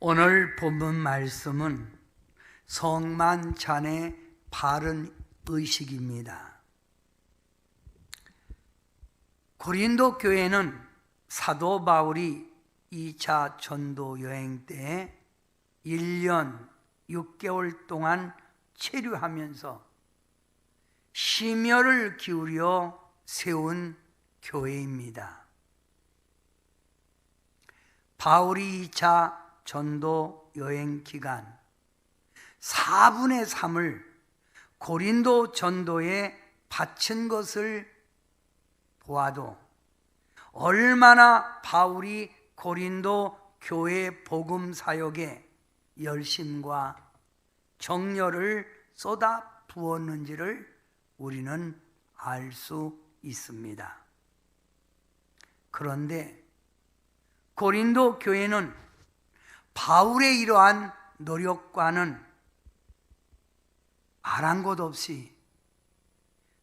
오늘 본문 말씀은 성만찬의 바른 의식입니다. 고린도 교회는 사도 바울이 2차 전도 여행 때 1년 6개월 동안 체류하면서 심혈을 기울여 세운 교회입니다. 바울이 2차 전도 여행 기간 4분의 3을 고린도 전도에 바친 것을 보아도 얼마나 바울이 고린도 교회 복음 사역에 열심과 정열을 쏟아 부었는지를 우리는 알 수 있습니다. 그런데 고린도 교회는 바울의 이러한 노력과는 아랑곳 없이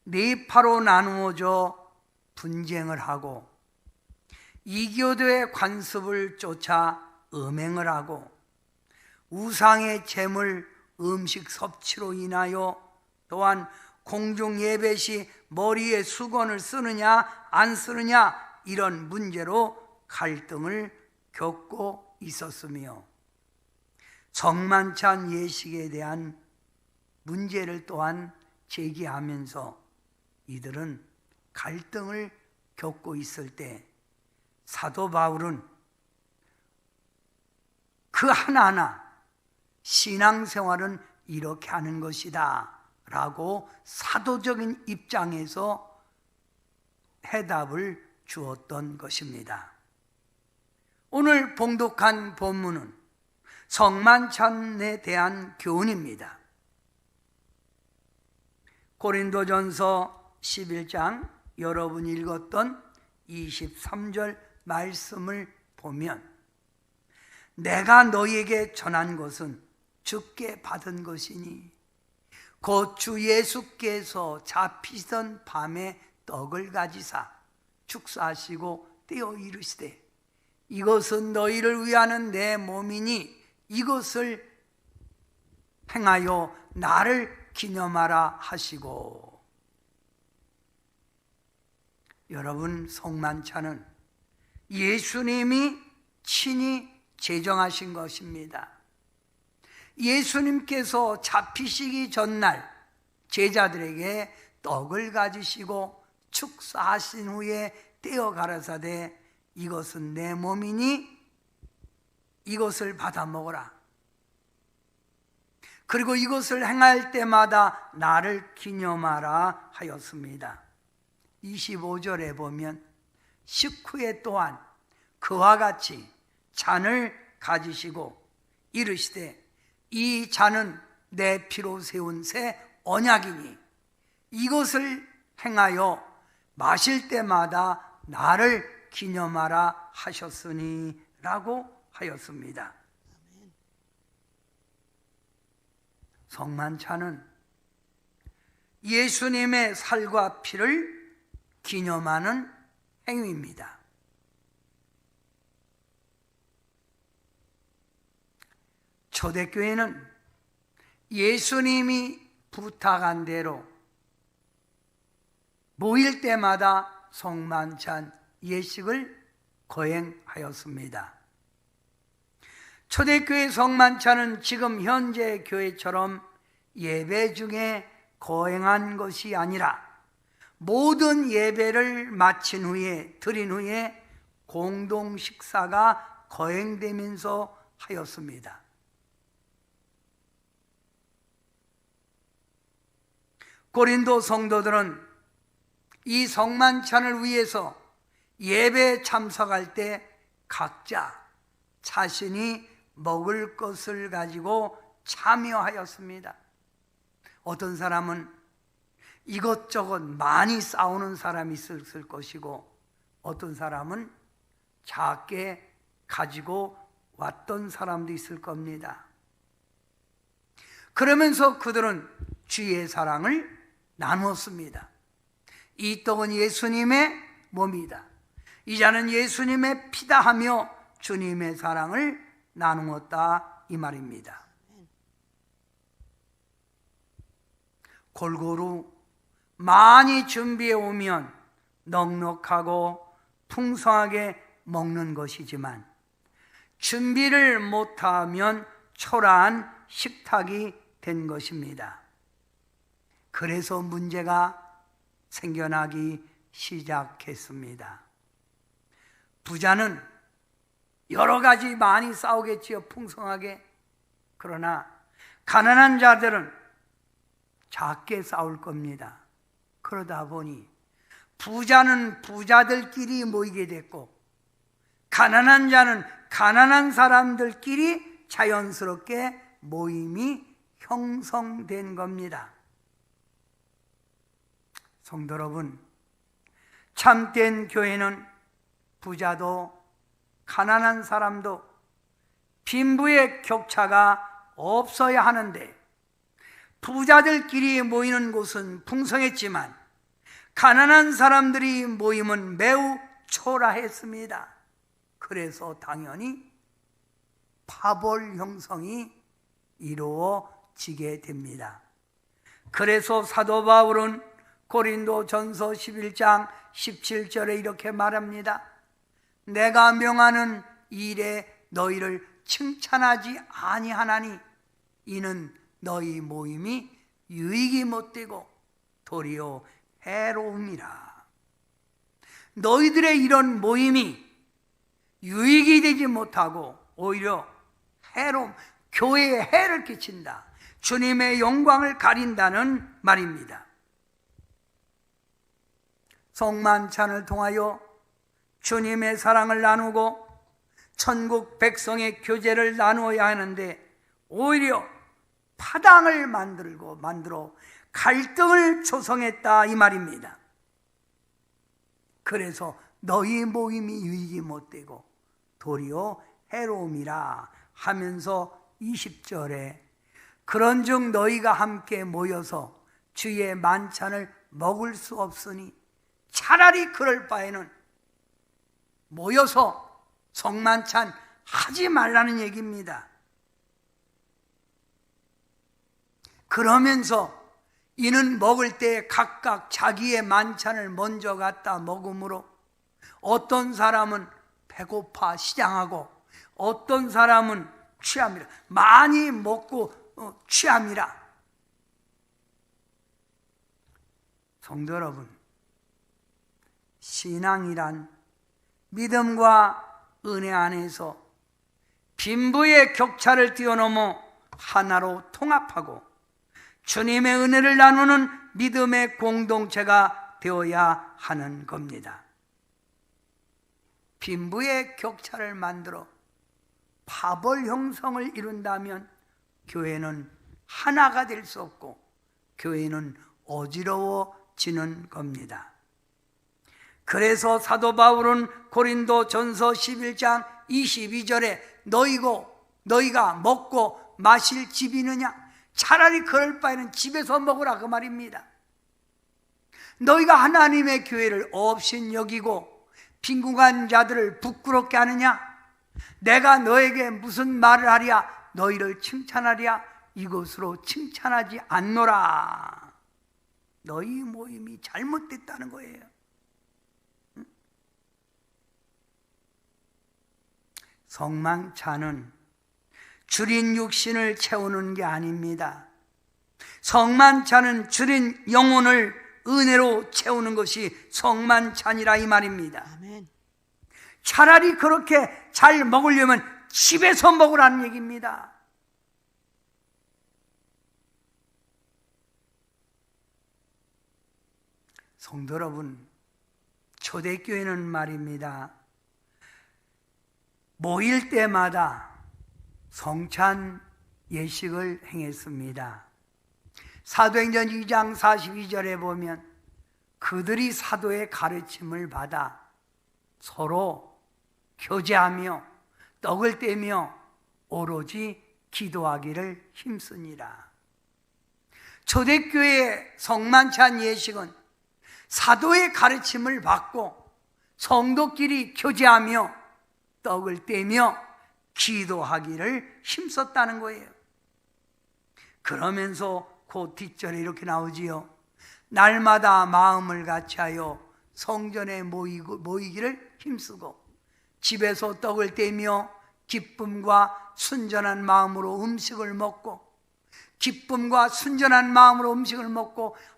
네 파로 나누어져 분쟁을 하고 이교도의 관습을 쫓아 음행을 하고 우상의 제물 음식 섭취로 인하여 또한 공중 예배 시 머리에 수건을 쓰느냐 안 쓰느냐 이런 문제로 갈등을 겪고 있었으며 성만찬 예식에 대한 문제를 또한 제기하면서 이들은 갈등을 겪고 있을 때 사도 바울은 그 하나하나 신앙생활은 이렇게 하는 것이다 라고 사도적인 입장에서 해답을 주었던 것입니다. 오늘 봉독한 본문은 성만찬에 대한 교훈입니다. 고린도전서 11장 여러분이 읽었던 23절 말씀을 보면 내가 너희에게 전한 것은 주께 받은 것이니 곧 주 예수께서 잡히던 밤에 떡을 가지사 축사하시고 떼어 이르시되 이것은 너희를 위하는 내 몸이니 이것을 행하여 나를 기념하라 하시고. 여러분, 성만찬은 예수님이 친히 제정하신 것입니다. 예수님께서 잡히시기 전날 제자들에게 떡을 가지시고 축사하신 후에 떼어 가라사대 이것은 내 몸이니 이것을 받아 먹어라. 그리고 이것을 행할 때마다 나를 기념하라 하였습니다. 25절에 보면 식후에 또한 그와 같이 잔을 가지시고 이르시되 이 잔은 내 피로 세운 새 언약이니 이것을 행하여 마실 때마다 나를 기념하라 하셨으니 라고 하였습니다. 성만찬은 예수님의 살과 피를 기념하는 행위입니다. 초대교회는 예수님이 부탁한 대로 모일 때마다 성만찬 예식을 거행하였습니다. 초대교회 성만찬은 지금 현재 교회처럼 예배 중에 거행한 것이 아니라 모든 예배를 마친 후에 드린 후에 공동 식사가 거행되면서 하였습니다. 고린도 성도들은 이 성만찬을 위해서 예배에 참석할 때 각자 자신이 먹을 것을 가지고 참여하였습니다. 어떤 사람은 이것저것 많이 싸우는 사람이 있을 것이고 어떤 사람은 작게 가지고 왔던 사람도 있을 겁니다. 그러면서 그들은 주의 사랑을 나누었습니다. 이 떡은 예수님의 몸이다. 이 잔은 예수님의 피다 하며 주님의 사랑을 나누었다 이 말입니다. 골고루 많이 준비해 오면 넉넉하고 풍성하게 먹는 것이지만 준비를 못하면 초라한 식탁이 된 것입니다. 그래서 문제가 생겨나기 시작했습니다. 부자는 여러 가지 많이 싸우겠지요, 풍성하게. 그러나 가난한 자들은 작게 싸울 겁니다. 그러다 보니 부자는 부자들끼리 모이게 됐고 가난한 자는 가난한 사람들끼리 자연스럽게 모임이 형성된 겁니다. 성도 여러분, 참된 교회는 부자도 가난한 사람도 빈부의 격차가 없어야 하는데 부자들끼리 모이는 곳은 풍성했지만 가난한 사람들이 모임은 매우 초라했습니다. 그래서 당연히 파벌 형성이 이루어지게 됩니다. 그래서 사도 바울은 고린도전서 11장 17절에 이렇게 말합니다. 내가 명하는 일에 너희를 칭찬하지 아니하나니 이는 너희 모임이 유익이 못되고 도리어 해로움이라. 너희들의 이런 모임이 유익이 되지 못하고 오히려 해로움, 교회에 해를 끼친다. 주님의 영광을 가린다는 말입니다. 성만찬을 통하여 주님의 사랑을 나누고 천국 백성의 교제를 나누어야 하는데 오히려 파당을 만들어 갈등을 조성했다 이 말입니다. 그래서 너희 모임이 유익이 못되고 도리어 해로움이라 하면서 20절에 그런즉 너희가 함께 모여서 주의 만찬을 먹을 수 없으니 차라리 그럴 바에는 모여서 성만찬 하지 말라는 얘기입니다. 그러면서 이는 먹을 때 각각 자기의 만찬을 먼저 갖다 먹으므로 어떤 사람은 배고파 시장하고 어떤 사람은 취함이라. 많이 먹고 취함이라. 성도 여러분, 신앙이란 믿음과 은혜 안에서 빈부의 격차를 뛰어넘어 하나로 통합하고 주님의 은혜를 나누는 믿음의 공동체가 되어야 하는 겁니다. 빈부의 격차를 만들어 파벌 형성을 이룬다면 교회는 하나가 될 수 없고 교회는 어지러워지는 겁니다. 그래서 사도 바울은 고린도전서 11장 22절에 너희가 먹고 마실 집이 있느냐? 차라리 그럴 바에는 집에서 먹으라 그 말입니다. 너희가 하나님의 교회를 업신 여기고 빈궁한 자들을 부끄럽게 하느냐? 내가 너에게 무슨 말을 하랴? 너희를 칭찬하랴? 이것으로 칭찬하지 않노라. 너희 모임이 잘못됐다는 거예요. 성만찬은 줄인 육신을 채우는 게 아닙니다. 성만찬은 줄인 영혼을 은혜로 채우는 것이 성만찬이라 이 말입니다. 아멘. 차라리 그렇게 잘 먹으려면 집에서 먹으라는 얘기입니다. 성도 여러분, 초대교회는 말입니다. 모일 때마다 성찬 예식을 행했습니다. 사도행전 2장 42절에 보면 그들이 사도의 가르침을 받아 서로 교제하며 떡을 떼며 오로지 기도하기를 힘쓰니라. 초대교회의 성만찬 예식은 사도의 가르침을 받고 성도끼리 교제하며 떡을 떼며 기도하기를 힘썼다는 거예요. 그러면서 그 뒷절에 이렇게 나오지요. 날마다 마음을 같이하여 성전에 모이기를 힘쓰고 집에서 떡을 떼며 기쁨과 순전한 마음으로 음식을 먹고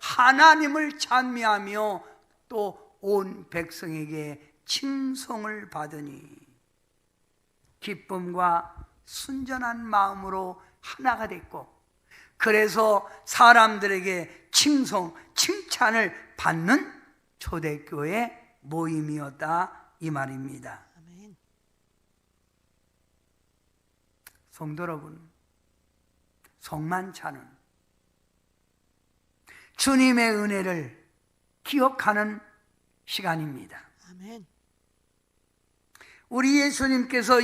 하나님을 찬미하며 또 온 백성에게 칭송을 받으니 기쁨과 순전한 마음으로 하나가 됐고 그래서 사람들에게 칭찬을 받는 초대교회 모임이었다 이 말입니다. 아멘. 성도 여러분, 성만찬은 주님의 은혜를 기억하는 시간입니다. 아멘. 우리 예수님께서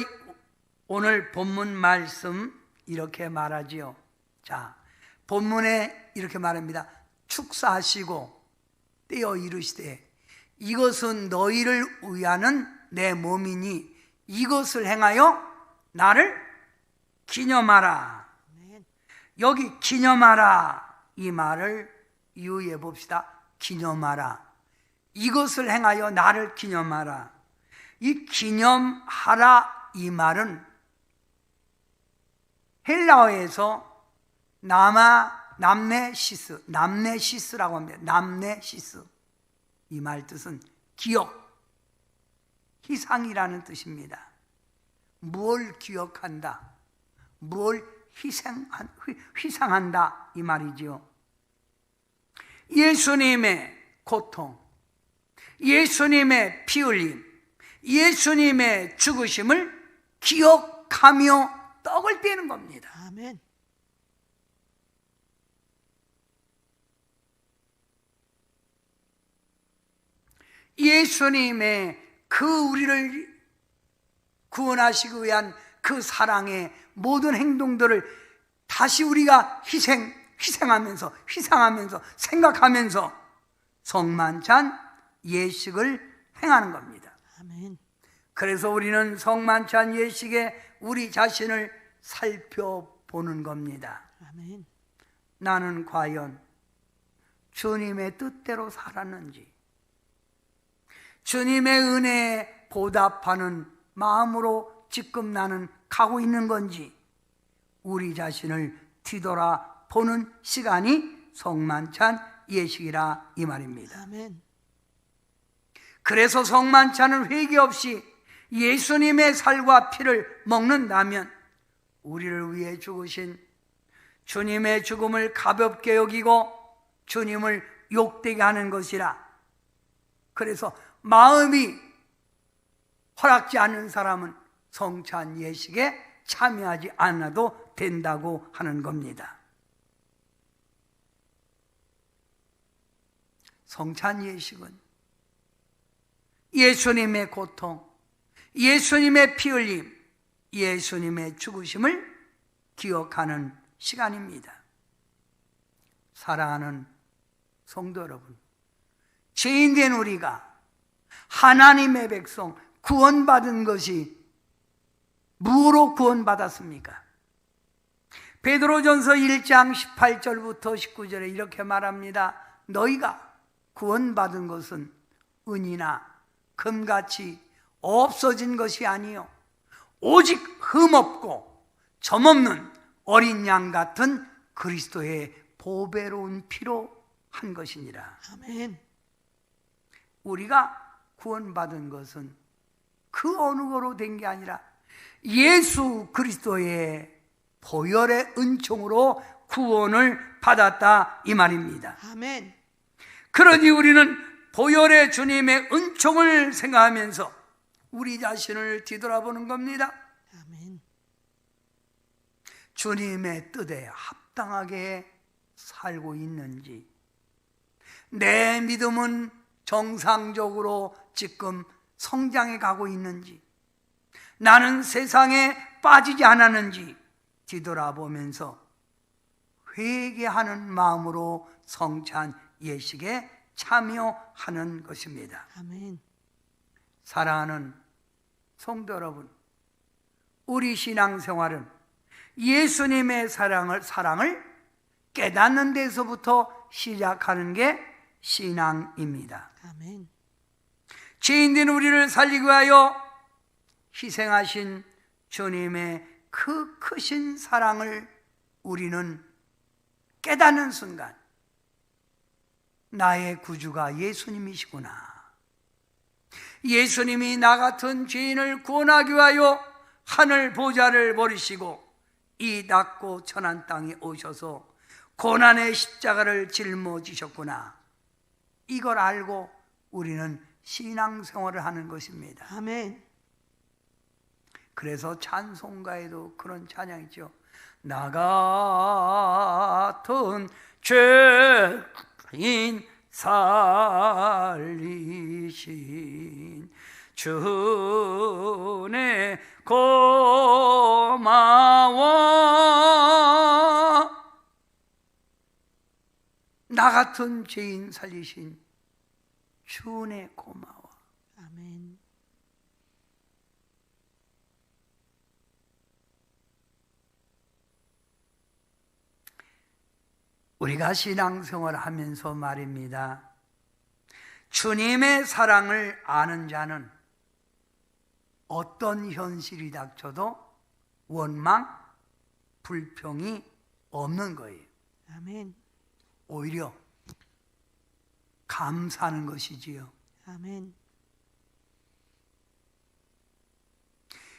오늘 본문 말씀 이렇게 말하지요. 자, 본문에 이렇게 말합니다. 축사하시고 떼어 이르시되 이것은 너희를 위하는 내 몸이니 이것을 행하여 나를 기념하라. 아멘. 여기 기념하라 이 말을 유의해 봅시다. 기념하라. 이것을 행하여 나를 기념하라. 이 기념하라 이 말은 헬라어에서 남네시스라고 합니다. 남네시스. 이 말 뜻은 기억, 희상이라는 뜻입니다. 무엇을 기억한다, 무엇을 희생한다 이 말이지요. 예수님의 고통, 예수님의 피 흘림, 예수님의 죽으심을 기억하며 떡을 떼는 겁니다. 아멘. 예수님의 그 우리를 구원하시기 위한 그 사랑의 모든 행동들을 다시 우리가 희생하면서 생각하면서 성만찬 예식을 행하는 겁니다. 아멘. 그래서 우리는 성만찬 예식에 우리 자신을 살펴보는 겁니다. 아멘. 나는 과연 주님의 뜻대로 살았는지, 주님의 은혜에 보답하는 마음으로 지금 나는 가고 있는 건지 우리 자신을 뒤돌아보는 시간이 성만찬 예식이라 이 말입니다. 아멘. 그래서 성만찬은 회개 없이 예수님의 살과 피를 먹는다면 우리를 위해 죽으신 주님의 죽음을 가볍게 여기고 주님을 욕되게 하는 것이라. 그래서 마음이 허락지 않는 사람은 성찬 예식에 참여하지 않아도 된다고 하는 겁니다. 성찬 예식은 예수님의 고통, 예수님의 피 흘림, 예수님의 죽으심을 기억하는 시간입니다. 사랑하는 성도 여러분, 죄인된 우리가 하나님의 백성 구원받은 것이 무엇으로 구원받았습니까? 베드로전서 1장 18절부터 19절에 이렇게 말합니다. 너희가 구원받은 것은 은이나 금같이 없어진 것이 아니요 오직 흠없고 점없는 어린 양 같은 그리스도의 보배로운 피로 한 것이니라. 아멘. 우리가 구원받은 것은 그 어느 거로 된 게 아니라 예수 그리스도의 보혈의 은총으로 구원을 받았다 이 말입니다. 아멘. 그러니 우리는 보혈의 주님의 은총을 생각하면서 우리 자신을 뒤돌아보는 겁니다. 아멘. 주님의 뜻에 합당하게 살고 있는지, 내 믿음은 정상적으로 지금 성장해 가고 있는지, 나는 세상에 빠지지 않았는지 뒤돌아보면서 회개하는 마음으로 성찬 예식에 참여하는 것입니다. 아멘. 사랑하는 성도 여러분, 우리 신앙생활은 예수님의 사랑을 깨닫는 데서부터 시작하는 게 신앙입니다. 아멘. 죄인된 우리를 살리기 위하여 희생하신 주님의 그 크신 사랑을 우리는 깨닫는 순간, 나의 구주가 예수님이시구나, 예수님이 나 같은 죄인을 구원하기 위하여 하늘 보좌를 버리시고 이 낮고 천한 땅에 오셔서 고난의 십자가를 짊어지셨구나, 이걸 알고 우리는 신앙생활을 하는 것입니다. 아멘. 그래서 찬송가에도 그런 찬양이죠. 나 같은 죄인 살리신 주네 고마워. 나 같은 죄인 살리신 주네 고마워. 아멘. 우리가 신앙생활을 하면서 말입니다, 주님의 사랑을 아는 자는 어떤 현실이 닥쳐도 원망, 불평이 없는 거예요. 아멘. 오히려 감사하는 것이지요. 아멘.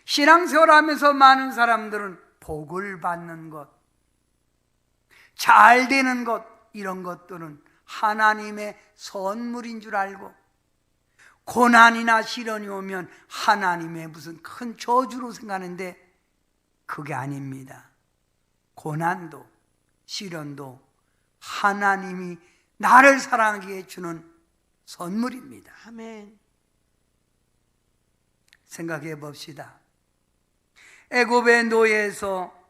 신앙생활을 하면서 많은 사람들은 복을 받는 것, 잘 되는 것, 이런 것들은 하나님의 선물인 줄 알고, 고난이나 시련이 오면 하나님의 무슨 큰 저주로 생각하는데 그게 아닙니다. 고난도 시련도 하나님이 나를 사랑하게 주는 선물입니다. 아멘. 생각해 봅시다. 애굽의 노예에서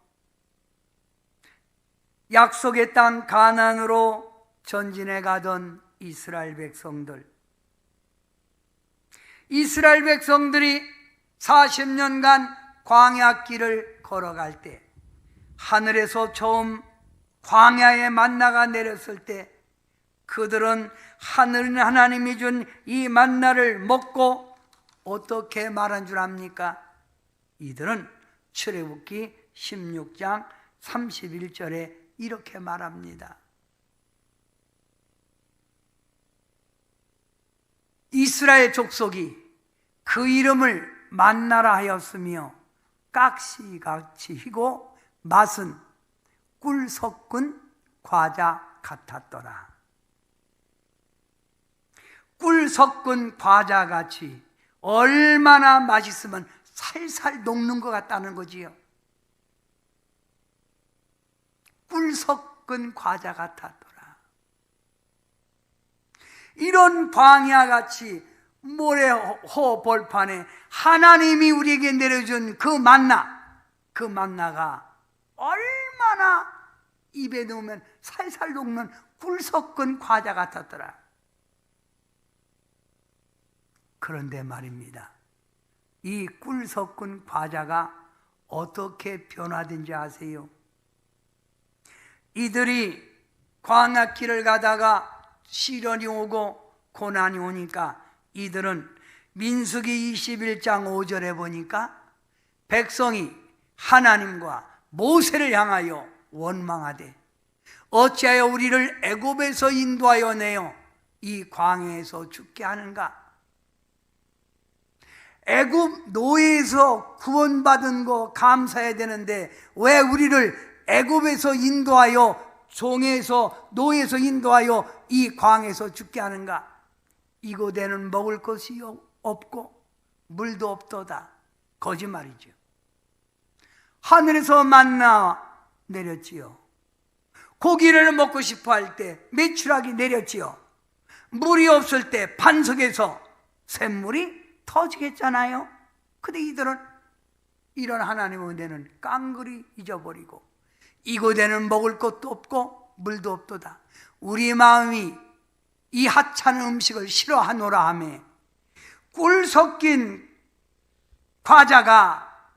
약속의 땅 가나안으로 전진해 가던 이스라엘 백성들이 40년간 광야길을 걸어갈 때, 하늘에서 처음 광야의 만나가 내렸을 때 그들은 하나님이 준 이 만나를 먹고 어떻게 말한 줄 압니까? 이들은 출애굽기 16장 31절에 이렇게 말합니다. 이스라엘 족속이 그 이름을 만나라 하였으며 깍시같이 희고 맛은 꿀 섞은 과자 같았더라. 꿀 섞은 과자같이 얼마나 맛있으면 살살 녹는 것 같다는 거지요. 꿀 섞은 과자 같았더라. 이런 광야같이 모래 허벌판에 하나님이 우리에게 내려준 그 만나가 얼마나 입에 넣으면 살살 녹는 꿀 섞은 과자 같았더라. 그런데 말입니다, 이 꿀 섞은 과자가 어떻게 변화된지 아세요? 이들이 광야길을 가다가 시련이 오고 고난이 오니까 이들은 민수기 21장 5절에 보니까 백성이 하나님과 모세를 향하여 원망하되 어찌하여 우리를 애굽에서 인도하여 내어 이 광야에서 죽게 하는가? 애굽 노예에서 구원받은 거 감사해야 되는데 왜 우리를 애굽에서 인도하여 종에서 노예에서 인도하여 이 광야에서 죽게 하는가? 이곳에는 먹을 것이 없고 물도 없도다. 거짓말이죠. 하늘에서 만나 내렸지요. 고기를 먹고 싶어 할 때 메추라기 내렸지요. 물이 없을 때 반석에서 샘물이 터지겠잖아요. 근데 이들은 이런 하나님의 은혜는 깡그리 잊어버리고 이곳에는 먹을 것도 없고 물도 없도다. 우리 마음이 이 하찮은 음식을 싫어하노라 하며 꿀 섞인 과자가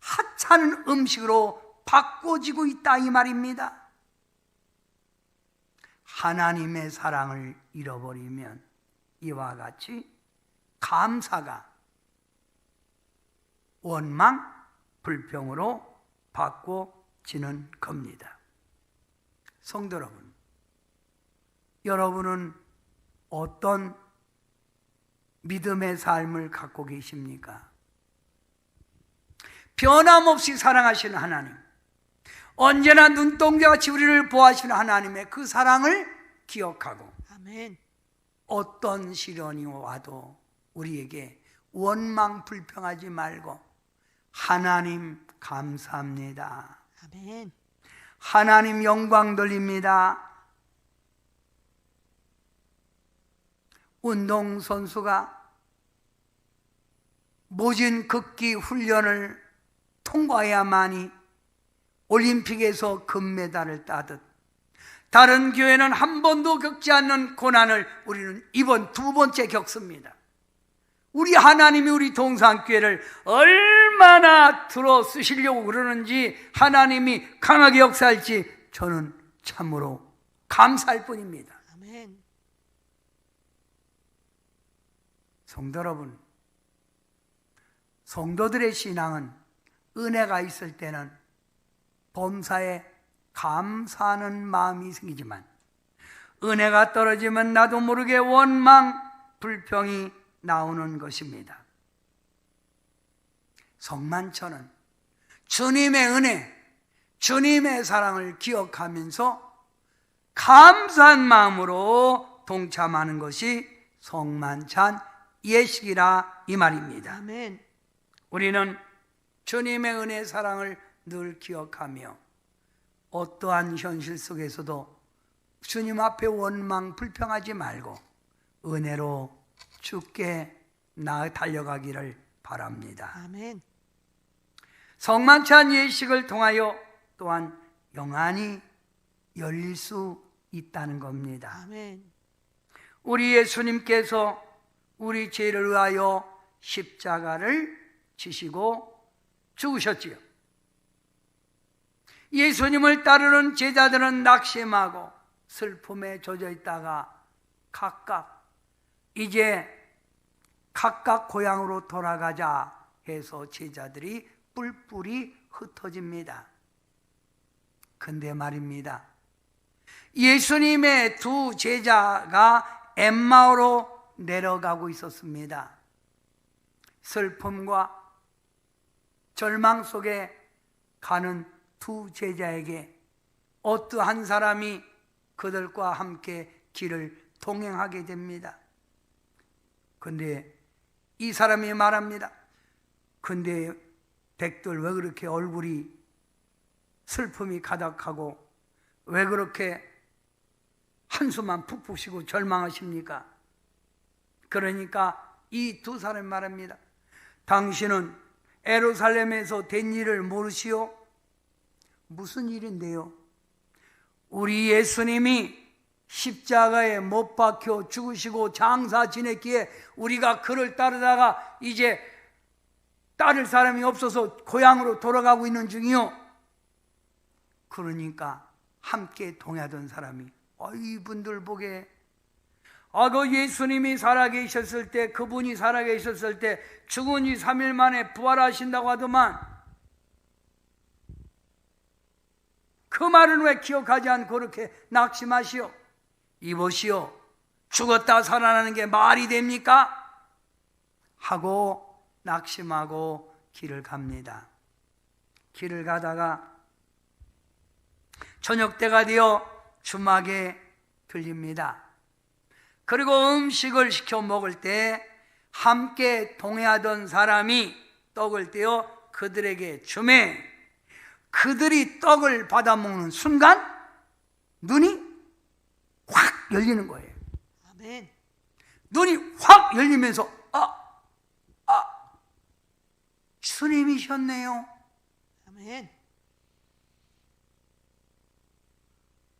하찮은 음식으로 바꿔지고 있다 이 말입니다. 하나님의 사랑을 잃어버리면 이와 같이 감사가 원망, 불평으로 바꿔지는 겁니다. 성도 여러분, 여러분은 어떤 믿음의 삶을 갖고 계십니까? 변함없이 사랑하시는 하나님, 언제나 눈동자같이 우리를 보호하시는 하나님의 그 사랑을 기억하고 아멘. 어떤 시련이 와도 우리에게 원망 불평하지 말고 하나님 감사합니다. 아멘. 하나님 영광 돌립니다. 운동선수가 모진 극기 훈련을 통과해야만이 올림픽에서 금메달을 따듯 다른 교회는 한 번도 겪지 않는 고난을 우리는 이번 두 번째 겪습니다. 우리 하나님이 우리 동산교회를 얼마나 들어 쓰시려고 그러는지, 하나님이 강하게 역사할지 저는 참으로 감사할 뿐입니다. 아멘. 성도 여러분, 성도들의 신앙은 은혜가 있을 때는 범사에 감사하는 마음이 생기지만 은혜가 떨어지면 나도 모르게 원망, 불평이 나오는 것입니다. 성만천은 주님의 은혜, 주님의 사랑을 기억하면서 감사한 마음으로 동참하는 것이 성만찬 예식이라 이 말입니다. 아멘. 우리는 주님의 은혜, 사랑을 늘 기억하며 어떠한 현실 속에서도 주님 앞에 원망, 불평하지 말고 은혜로 주께 달려가기를 바랍니다. 아멘. 성만찬 예식을 통하여 또한 영안이 열릴 수 있다는 겁니다. 아멘. 우리 예수님께서 우리 죄를 위하여 십자가를 지시고 죽으셨지요. 예수님을 따르는 제자들은 낙심하고 슬픔에 젖어 있다가 이제 각각 고향으로 돌아가자 해서 제자들이 뿔뿔이 흩어집니다. 근데 말입니다, 예수님의 두 제자가 엠마오로 내려가고 있었습니다. 슬픔과 절망 속에 가는 두 제자에게 어떠한 사람이 그들과 함께 길을 동행하게 됩니다. 근데 이 사람이 말합니다. 근데 백들 왜 그렇게 얼굴이 슬픔이 가득하고 왜 그렇게 한숨만 푹푹 쉬고 절망하십니까? 그러니까 이 두 사람이 말합니다. 당신은 예루살렘에서 된 일을 모르시오? 무슨 일인데요? 우리 예수님이 십자가에 못 박혀 죽으시고 장사 지냈기에 우리가 그를 따르다가 이제 따를 사람이 없어서 고향으로 돌아가고 있는 중이요. 그러니까 함께 동행하던 사람이 이분들 보게 그 예수님이 살아계셨을 때, 그분이 살아계셨을 때 죽은 지 3일 만에 부활하신다고 하더만 그 말은 왜 기억하지 않고 그렇게 낙심하시오? 이보시오, 죽었다 살아나는 게 말이 됩니까? 하고 낙심하고 길을 갑니다. 길을 가다가 저녁 때가 되어 주막에 들립니다. 그리고 음식을 시켜 먹을 때 함께 동행하던 사람이 떡을 떼어 그들에게 주매 그들이 떡을 받아 먹는 순간 눈이 확 열리는 거예요. 아멘. 눈이 확 열리면서 주님이셨네요. 아멘.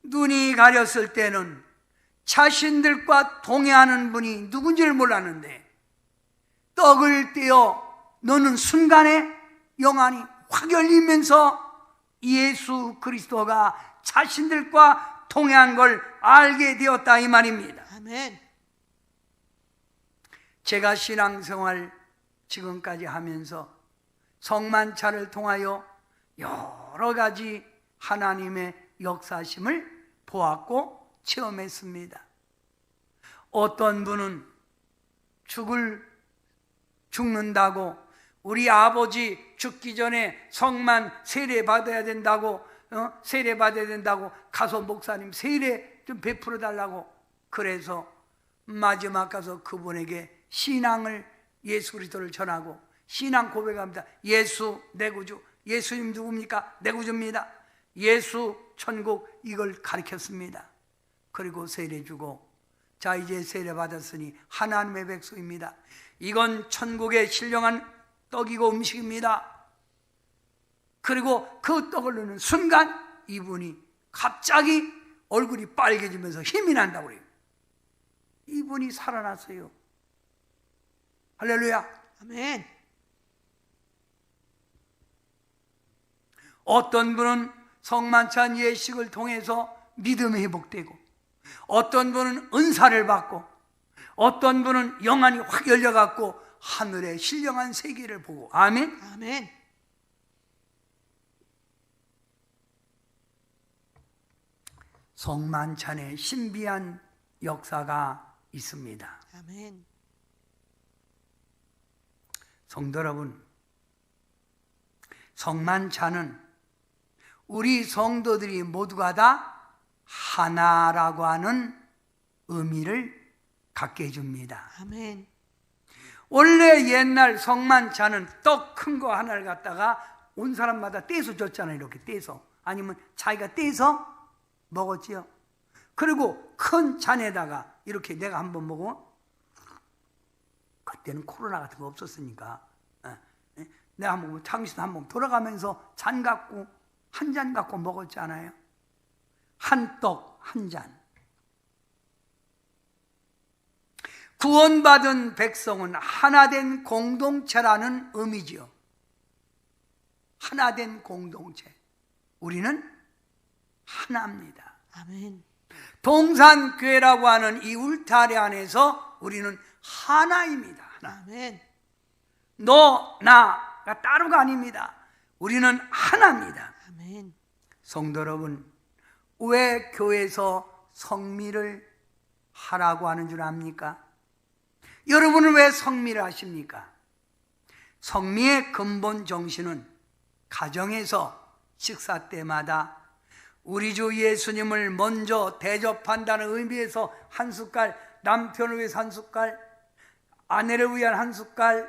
눈이 가렸을 때는 자신들과 동행하는 분이 누군지를 몰랐는데 떡을 떼어 넣는 순간에 영안이 확 확 열리면서 예수 그리스도가 자신들과 동행한 걸 알게 되었다 이 말입니다. 아멘. 제가 신앙생활 지금까지 하면서 성만찬을 통하여 여러 가지 하나님의 역사심을 보았고 체험했습니다. 어떤 분은 죽는다고 우리 아버지 죽기 전에 성만 세례받아야 된다고 가서 목사님 세례 좀 베풀어 달라고 그래서 마지막 가서 그분에게 신앙을 예수 그리스도를 전하고 신앙 고백합니다. 예수 내 구주. 예수님 누굽니까? 내 구주입니다. 예수 천국 이걸 가르쳤습니다. 그리고 세례 주고 자 이제 세례 받았으니 하나님의 백성입니다. 이건 천국의 신령한 떡이고 음식입니다. 그리고 그 떡을 넣는 순간 이분이 갑자기 얼굴이 빨개지면서 힘이 난다고 그래요. 이분이 살아났어요. 할렐루야. 아멘. 어떤 분은 성만찬 예식을 통해서 믿음이 회복되고 어떤 분은 은사를 받고 어떤 분은 영안이 확 열려갖고 하늘의 신령한 세계를 보고 아멘. 아멘. 성만찬에 신비한 역사가 있습니다. 아멘. 성도 여러분, 성만찬은 우리 성도들이 모두가 다 하나라고 하는 의미를 갖게 해줍니다. 아멘. 원래 옛날 성만찬은 떡 큰 거 하나를 갖다가 온 사람마다 떼서 줬잖아요. 이렇게 떼서. 아니면 자기가 떼서 먹었지요. 그리고 큰 잔에다가 이렇게 내가 한번 먹어. 그때는 코로나 같은 거 없었으니까 내가 한번 당신 한번 돌아가면서 잔 갖고 한 잔 갖고 먹었잖아요. 한 떡 한 잔. 구원받은 백성은 하나된 공동체라는 의미지요. 하나된 공동체. 우리는 하나입니다. 아멘. 동산교회라고 하는 이 울타리 안에서 우리는 하나입니다. 하나. 아멘. 너, 나가 따로가 아닙니다. 우리는 하나입니다. 아멘. 성도 여러분, 왜 교회에서 성미를 하라고 하는 줄 압니까? 여러분은 왜 성미를 하십니까? 성미의 근본 정신은 가정에서 식사 때마다 우리 주 예수님을 먼저 대접한다는 의미에서 한 숟갈, 남편을 위해서 한 숟갈, 아내를 위한 한 숟갈,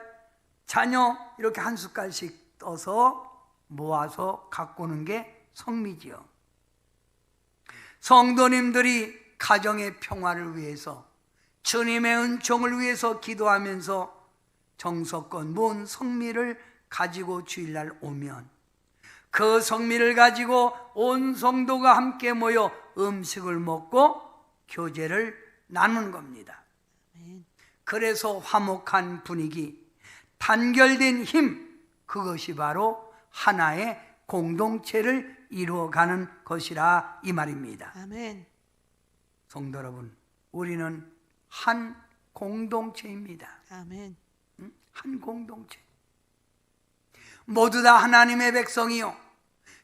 자녀 이렇게 한 숟갈씩 떠서 모아서 갖고 오는 게 성미지요. 성도님들이 가정의 평화를 위해서 주님의 은총을 위해서 기도하면서 정성껏 모은 성미를 가지고 주일날 오면 그 성미를 가지고 온 성도가 함께 모여 음식을 먹고 교제를 나누는 겁니다. 그래서 화목한 분위기, 단결된 힘, 그것이 바로 하나의 공동체를 이루어가는 것이라 이 말입니다. 아멘. 성도 여러분, 우리는 한 공동체입니다. 아멘. 한 공동체. 모두 다 하나님의 백성이요,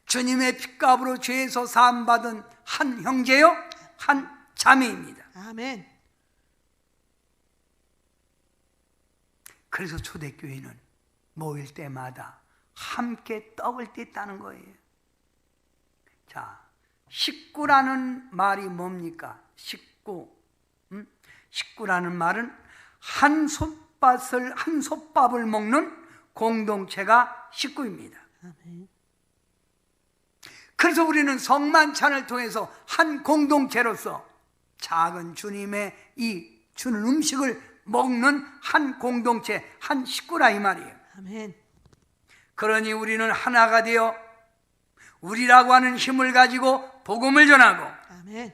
주님의 핏값으로 죄에서 사함받은 한 형제요, 한 자매입니다. 아멘. 그래서 초대교회는 모일 때마다 함께 떡을 뗐다는 거예요. 자, 식구라는 말이 뭡니까? 식구. 식구라는 말은 한 솥밥을 먹는 공동체가 식구입니다. 아멘. 그래서 우리는 성만찬을 통해서 한 공동체로서 작은 주님의 이 주는 음식을 먹는 한 공동체, 한 식구라 이 말이에요. 아멘. 그러니 우리는 하나가 되어 우리라고 하는 힘을 가지고 복음을 전하고 아멘.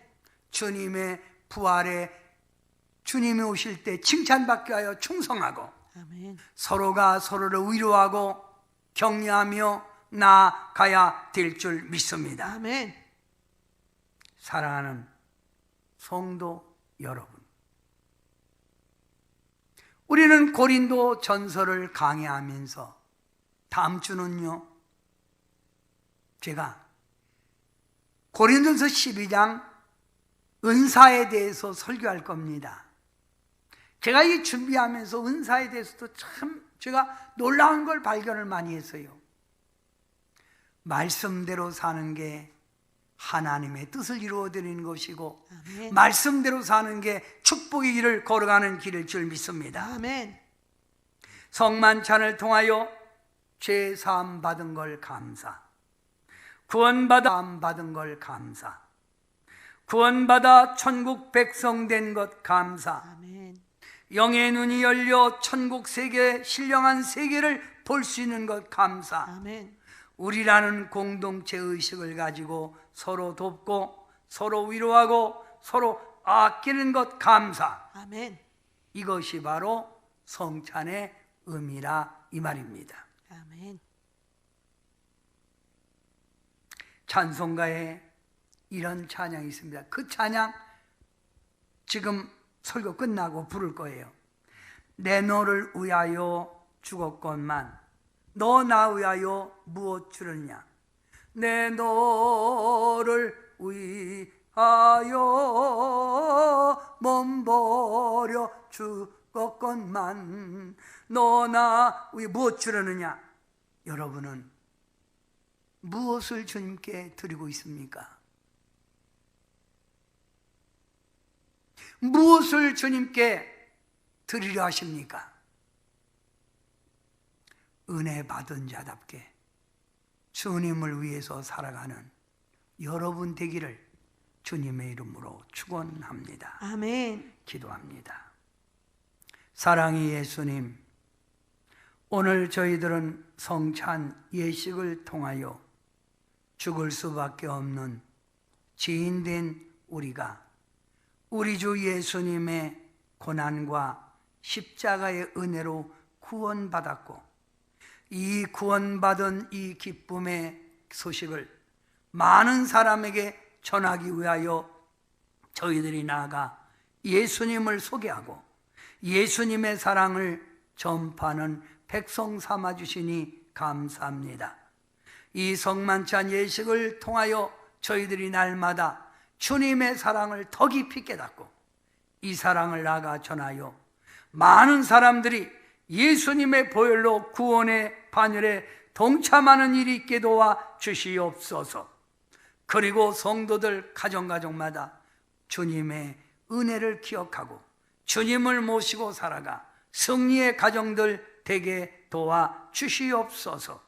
주님의 부활에 주님이 오실 때 칭찬받게 하여 충성하고 아멘. 서로가 서로를 위로하고 격려하며 나아가야 될 줄 믿습니다. 아멘. 사랑하는 성도 여러분, 우리는 고린도 전서를 강의하면서 다음 주는요, 제가 고린도서 12장 은사에 대해서 설교할 겁니다. 제가 이 준비하면서 은사에 대해서도 참 제가 놀라운 걸 발견을 많이 했어요. 말씀대로 사는 게 하나님의 뜻을 이루어드리는 것이고, 아멘. 말씀대로 사는 게 축복의 길을 걸어가는 길일 줄 믿습니다. 아멘. 성만찬을 통하여 죄 사함 받은 걸 감사, 구원받은 걸 감사, 구원받아 천국 백성 된 것 감사, 아멘. 영의 눈이 열려 천국 세계, 신령한 세계를 볼 수 있는 것 감사. 아멘. 우리라는 공동체 의식을 가지고 서로 돕고 서로 위로하고 서로 아끼는 것 감사. 아멘. 이것이 바로 성찬의 의미라 이 말입니다. 아멘. 찬송가에 이런 찬양이 있습니다. 그 찬양 지금 설교 끝나고 부를 거예요. 내 너를 위하여 죽었건만 너 나 위하여 무엇 주느냐. 내 너를 위하여 몸 버려 죽었건만 너 나 위하여 무엇 주려느냐. 여러분은 무엇을 주님께 드리고 있습니까? 무엇을 주님께 드리려 하십니까? 은혜 받은 자답게 주님을 위해서 살아가는 여러분 되기를 주님의 이름으로 축원합니다. 아멘. 기도합니다. 사랑의 예수님, 오늘 저희들은 성찬 예식을 통하여 죽을 수밖에 없는 죄인된 우리가 우리 주 예수님의 고난과 십자가의 은혜로 구원받았고, 이 구원받은 이 기쁨의 소식을 많은 사람에게 전하기 위하여 저희들이 나아가 예수님을 소개하고 예수님의 사랑을 전파하는 백성 삼아주시니 감사합니다. 이 성만찬 예식을 통하여 저희들이 날마다 주님의 사랑을 더 깊이 깨닫고 이 사랑을 나아가 전하여 많은 사람들이 예수님의 보혈로 구원의 반열에 동참하는 일이 있게 도와 주시옵소서. 그리고 성도들 가정마다 주님의 은혜를 기억하고 주님을 모시고 살아가 승리의 가정들 되게 도와 주시옵소서.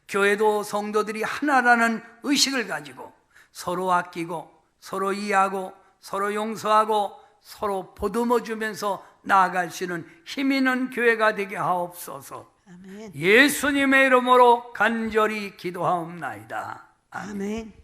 교회도 성도들이 하나라는 의식을 가지고 서로 아끼고 서로 이해하고 서로 용서하고 서로 보듬어 주면서 나아갈 수 있는 힘 있는 교회가 되게 하옵소서. 아멘. 예수님의 이름으로 간절히 기도하옵나이다. 아멘. 아멘.